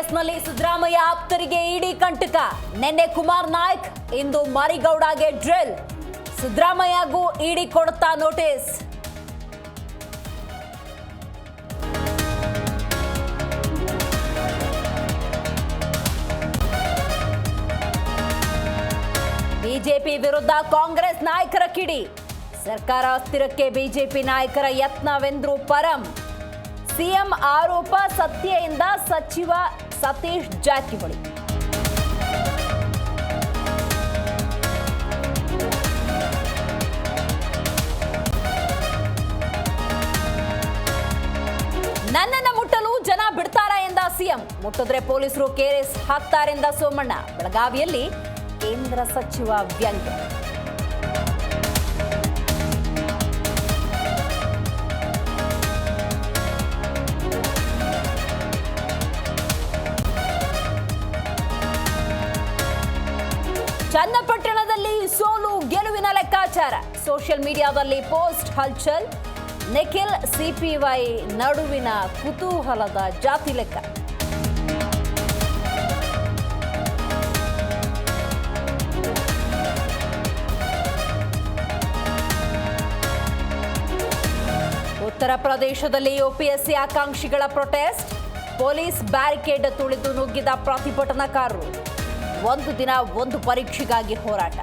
ಕೇಸ್ನಲ್ಲಿ ಸಿದ್ದರಾಮಯ್ಯ ಆಪ್ತರಿಗೆ ಇಡಿ ಕಂಟಕ. ನಿನ್ನೆ ಕುಮಾರ್ ನಾಯ್ಕ್, ಇಂದು ಮಾರಿಗೌಡಗೆ ಡ್ರಿಲ್. ಸಿದ್ದರಾಮಯ್ಯಗೂ ಇಡಿ ಕೊಡುತ್ತಾ ನೋಟಿಸ್. ಬಿಜೆಪಿ ವಿರುದ್ಧ ಕಾಂಗ್ರೆಸ್ ನಾಯಕರ ಕಿಡಿ. ಸರ್ಕಾರ ಅಸ್ಥಿರಕ್ಕೆ ಬಿಜೆಪಿ ನಾಯಕರ ಯತ್ನವೆಂದ್ರು ಪರಂ. ಸಿಎಂ ಆರೋಪ ಸತ್ಯ ಎಂದ ಸಚಿವ ಸತೀಶ್ ಜಾರಕಿಹೊಳಿ. ನನ್ನನ್ನು ಮುಟ್ಟಲು ಜನ ಬಿಡ್ತಾರಾ ಎಂದ ಸಿಎಂ. ಮುಟ್ಟಿದ್ರೆ ಪೊಲೀಸರು ಕೇಸ್ ಹಾಕ್ತಾರೆಂದ ಸೋಮಣ್ಣ. ಬೆಳಗಾವಿಯಲ್ಲಿ ಕೇಂದ್ರ ಸಚಿವ ವ್ಯಂಗ್ಯ. ಚನ್ನಪಟ್ಟಣದಲ್ಲಿ ಸೋಲು ಗೆಲುವಿನ ಲೆಕ್ಕಾಚಾರ. ಸೋಷಿಯಲ್ ಮೀಡಿಯಾದಲ್ಲಿ ಪೋಸ್ಟ್ ಹಲ್ಚಲ್. ನಿಖಿಲ್ ಸಿಪಿವೈ ನಡುವಿನ ಕುತೂಹಲದ ಜಾತಿ ಲೆಕ್ಕ. ಉತ್ತರ ಪ್ರದೇಶದಲ್ಲಿ ಯುಪಿಎಸ್ಸಿ ಆಕಾಂಕ್ಷಿಗಳ ಪ್ರೊಟೆಸ್ಟ್. ಪೊಲೀಸ್ ಬ್ಯಾರಿಕೇಡ್ ತುಳಿದು ನುಗ್ಗಿದ ಪ್ರತಿಭಟನಾಕಾರರು. ಒಂದು ದಿನ ಒಂದು ಪರೀಕ್ಷೆಗಾಗಿ ಹೋರಾಟ.